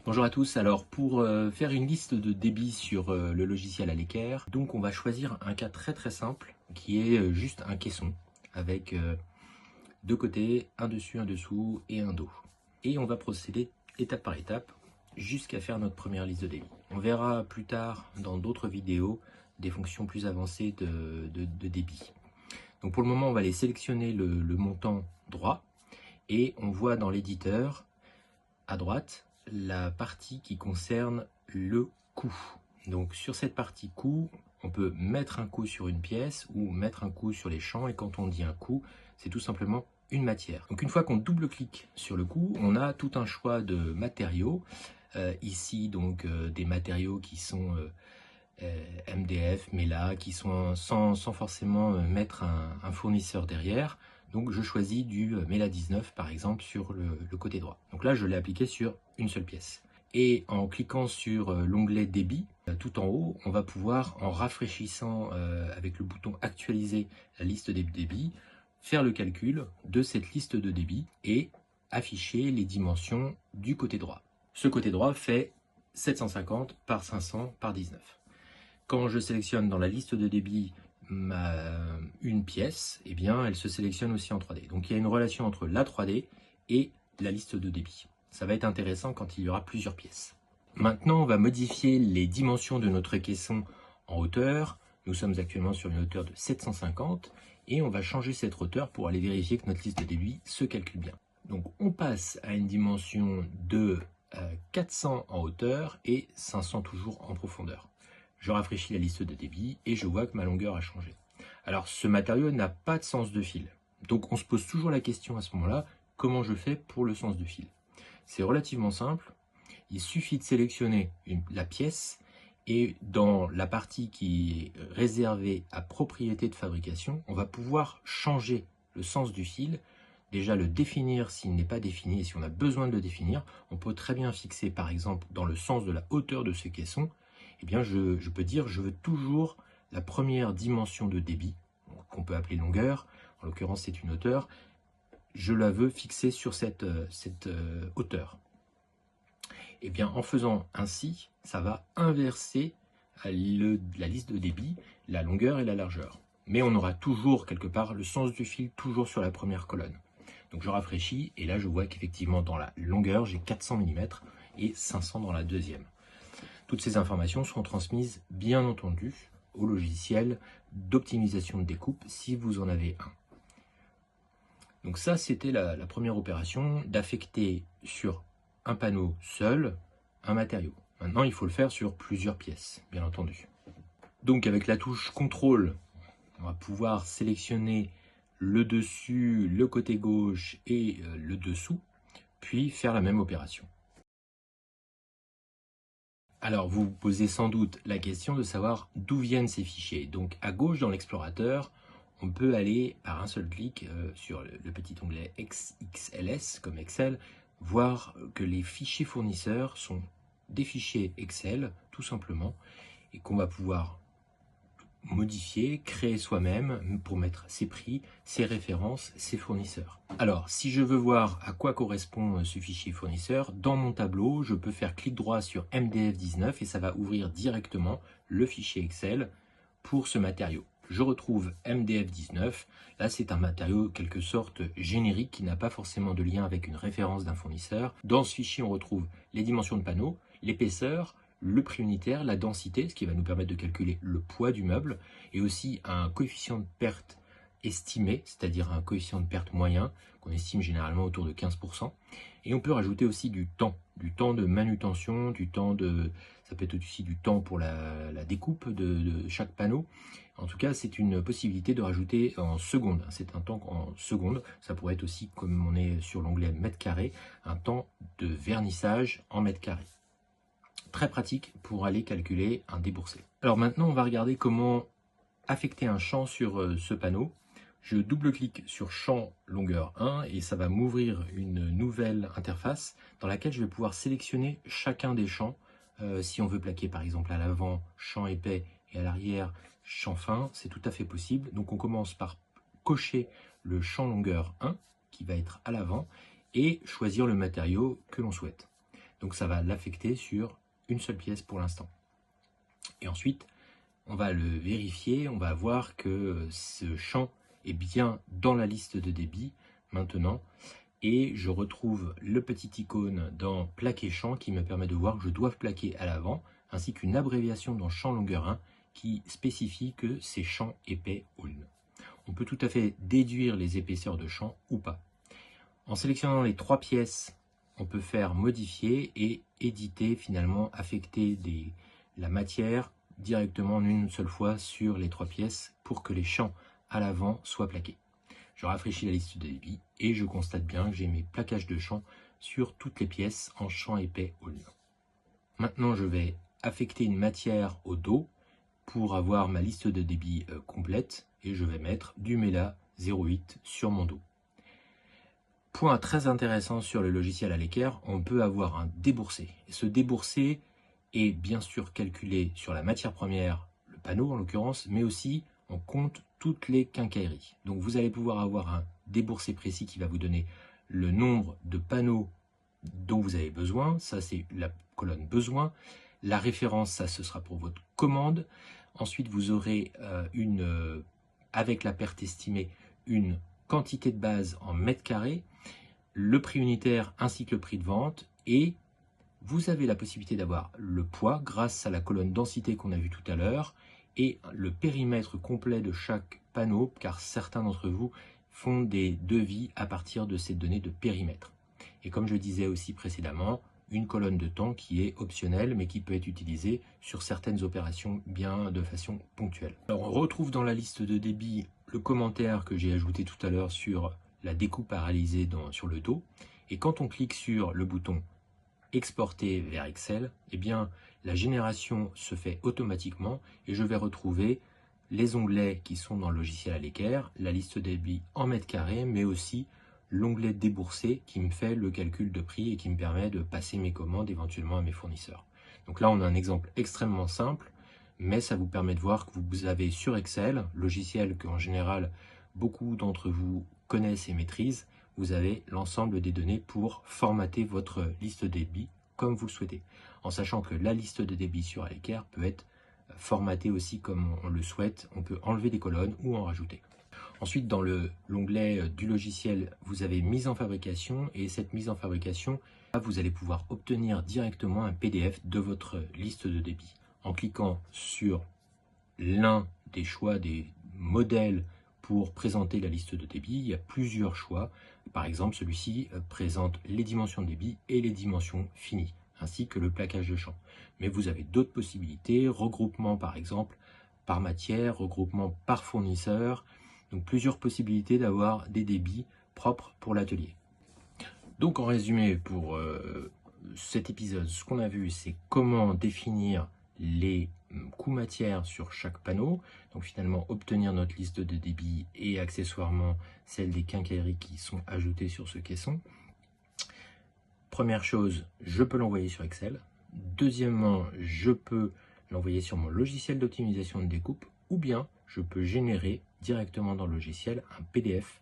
Bonjour à tous, alors pour faire une liste de débit sur le logiciel Aleker, donc on va choisir un cas très simple qui est juste un caisson avec deux côtés, un dessus, un dessous et un dos. Et on va procéder étape par étape jusqu'à faire notre première liste de débit. On verra plus tard dans d'autres vidéos des fonctions plus avancées de débit. Donc pour le moment on va aller sélectionner le montant droit et on voit dans l'éditeur à droite la partie qui concerne le coût. Donc sur cette partie coût, on peut mettre un coût sur une pièce ou mettre un coût sur les champs, et quand on dit un coût, c'est tout simplement une matière. Donc une fois qu'on double-clique sur le coût, on a tout un choix de matériaux. Ici donc des matériaux qui sont MDF, Mela, qui sont sans forcément mettre un fournisseur derrière. Donc je choisis du Mela 19 par exemple sur le côté droit. Donc là je l'ai appliqué sur une seule pièce. Et en cliquant sur l'onglet débit, tout en haut, on va pouvoir, en rafraîchissant avec le bouton actualiser la liste des débits, faire le calcul de cette liste de débits et afficher les dimensions du côté droit. Ce côté droit fait 750 par 500 par 19. Quand je sélectionne dans la liste de débit une pièce, eh bien, elle se sélectionne aussi en 3D. Donc il y a une relation entre la 3D et la liste de débit. Ça va être intéressant quand il y aura plusieurs pièces. Maintenant, on va modifier les dimensions de notre caisson en hauteur. Nous sommes actuellement sur une hauteur de 750 et on va changer cette hauteur pour aller vérifier que notre liste de débit se calcule bien. Donc on passe à une dimension de 400 en hauteur et 500 toujours en profondeur. Je rafraîchis la liste de débit et je vois que ma longueur a changé. Alors ce matériau n'a pas de sens de fil. Donc on se pose toujours la question à ce moment-là, comment je fais pour le sens de fil? C'est relativement simple. Il suffit de sélectionner la pièce et dans la partie qui est réservée à propriété de fabrication, on va pouvoir changer le sens du fil. Déjà le définir s'il n'est pas défini, et si on a besoin de le définir, on peut très bien fixer par exemple dans le sens de la hauteur de ce caisson. Eh bien je peux dire je veux toujours la première dimension de débit, qu'on peut appeler longueur, en l'occurrence c'est une hauteur, je la veux fixer sur cette hauteur. Et bien en faisant ainsi, ça va inverser la liste de débit, la longueur et la largeur. Mais on aura toujours quelque part le sens du fil toujours sur la première colonne. Donc je rafraîchis et là je vois qu'effectivement dans la longueur j'ai 400 mm et 500 dans la deuxième. Toutes ces informations seront transmises bien entendu au logiciel d'optimisation de découpe si vous en avez un. Donc ça c'était la première opération d'affecter sur un panneau seul un matériau. Maintenant il faut le faire sur plusieurs pièces bien entendu. Donc avec la touche CTRL, on va pouvoir sélectionner le dessus, le côté gauche et le dessous, puis faire la même opération. Alors vous vous posez sans doute la question de savoir d'où viennent ces fichiers. Donc à gauche dans l'explorateur, on peut aller par un seul clic sur le petit onglet XLS comme Excel, voir que les fichiers fournisseurs sont des fichiers Excel tout simplement et qu'on va pouvoir modifier, créer soi-même pour mettre ses prix, ses références, ses fournisseurs. Alors, si je veux voir à quoi correspond ce fichier fournisseur, dans mon tableau, je peux faire clic droit sur MDF19 et ça va ouvrir directement le fichier Excel pour ce matériau. Je retrouve MDF19, là c'est un matériau quelque sorte générique qui n'a pas forcément de lien avec une référence d'un fournisseur. Dans ce fichier, on retrouve les dimensions de panneau, l'épaisseur, le prix unitaire, la densité, ce qui va nous permettre de calculer le poids du meuble, et aussi un coefficient de perte estimé, c'est-à-dire un coefficient de perte moyen, qu'on estime généralement autour de 15%. Et on peut rajouter aussi du temps de manutention, ça peut être aussi du temps pour la découpe de chaque panneau. En tout cas, c'est une possibilité de rajouter en secondes. C'est un temps en secondes. Ça pourrait être aussi, comme on est sur l'onglet mètre carré, un temps de vernissage en mètre carré. Très pratique pour aller calculer un déboursé. Alors maintenant, on va regarder comment affecter un champ sur ce panneau. Je double-clique sur champ longueur 1 et ça va m'ouvrir une nouvelle interface dans laquelle je vais pouvoir sélectionner chacun des champs. Si on veut plaquer par exemple à l'avant champ épais et à l'arrière champ fin, c'est tout à fait possible. Donc on commence par cocher le champ longueur 1 qui va être à l'avant et choisir le matériau que l'on souhaite. Donc ça va l'affecter sur une seule pièce pour l'instant. Et ensuite, on va le vérifier, on va voir que ce champ est bien dans la liste de débit maintenant. Et je retrouve le petit icône dans plaquer champ qui me permet de voir que je dois plaquer à l'avant, ainsi qu'une abréviation dans champ longueur 1 qui spécifie que c'est champ épais Ulm. On peut tout à fait déduire les épaisseurs de champ ou pas. En sélectionnant les 3 pièces, on peut faire modifier et éditer, finalement affecter la matière directement en une seule fois sur les 3 pièces pour que les champs à l'avant soient plaqués. Je rafraîchis la liste de débit et je constate bien que j'ai mes plaquages de champs sur toutes les pièces en champ épais Ulm. Maintenant, je vais affecter une matière au dos pour avoir ma liste de débit complète et je vais mettre du Mela 08 sur mon dos. Point très intéressant sur le logiciel à l'équerre, on peut avoir un déboursé. Et ce déboursé est bien sûr calculé sur la matière première, le panneau en l'occurrence, mais aussi on compte toutes les quincailleries. Donc vous allez pouvoir avoir un déboursé précis qui va vous donner le nombre de panneaux dont vous avez besoin. Ça, c'est la colonne besoin. La référence, ça, ce sera pour votre commande. Ensuite, vous aurez avec la perte estimée, une quantité de base en mètres carrés, le prix unitaire ainsi que le prix de vente, et vous avez la possibilité d'avoir le poids grâce à la colonne densité qu'on a vue tout à l'heure et le périmètre complet de chaque panneau, car certains d'entre vous font des devis à partir de ces données de périmètre. Et comme je disais aussi précédemment, une colonne de temps qui est optionnelle mais qui peut être utilisée sur certaines opérations bien de façon ponctuelle. Alors on retrouve dans la liste de débit le commentaire que j'ai ajouté tout à l'heure sur la découpe à réaliser sur le dos. Et quand on clique sur le bouton exporter vers Excel, eh bien la génération se fait automatiquement et je vais retrouver les onglets qui sont dans le logiciel à l'équerre, la liste de débit en mètres carrés, mais aussi l'onglet déboursé qui me fait le calcul de prix et qui me permet de passer mes commandes éventuellement à mes fournisseurs. Donc là, on a un exemple extrêmement simple, mais ça vous permet de voir que vous avez sur Excel, logiciel qu'en général beaucoup d'entre vous connaissent et maîtrisent, vous avez l'ensemble des données pour formater votre liste de débit comme vous le souhaitez, en sachant que la liste de débit sur l'équerre peut être formatée aussi comme on le souhaite, on peut enlever des colonnes ou en rajouter. Ensuite, dans l'onglet du logiciel, vous avez mise en fabrication, et cette mise en fabrication, vous allez pouvoir obtenir directement un PDF de votre liste de débit. En cliquant sur l'un des choix des modèles pour présenter la liste de débit, il y a plusieurs choix. Par exemple, celui-ci présente les dimensions de débit et les dimensions finies, ainsi que le plaquage de champ. Mais vous avez d'autres possibilités, regroupement par exemple par matière, regroupement par fournisseur, donc plusieurs possibilités d'avoir des débits propres pour l'atelier. Donc en résumé pour cet épisode, ce qu'on a vu, c'est comment définir les coûts matières sur chaque panneau, donc finalement obtenir notre liste de débit et accessoirement celle des quincailleries qui sont ajoutées sur ce caisson. Première chose, je peux l'envoyer sur Excel. Deuxièmement, je peux l'envoyer sur mon logiciel d'optimisation de découpe, ou bien je peux générer directement dans le logiciel un PDF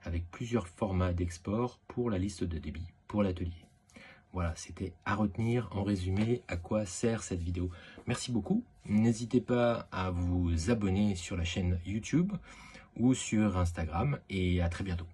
avec plusieurs formats d'export pour la liste de débit pour l'atelier. Voilà, c'était à retenir en résumé à quoi sert cette vidéo. Merci beaucoup. N'hésitez pas à vous abonner sur la chaîne YouTube ou sur Instagram et à très bientôt.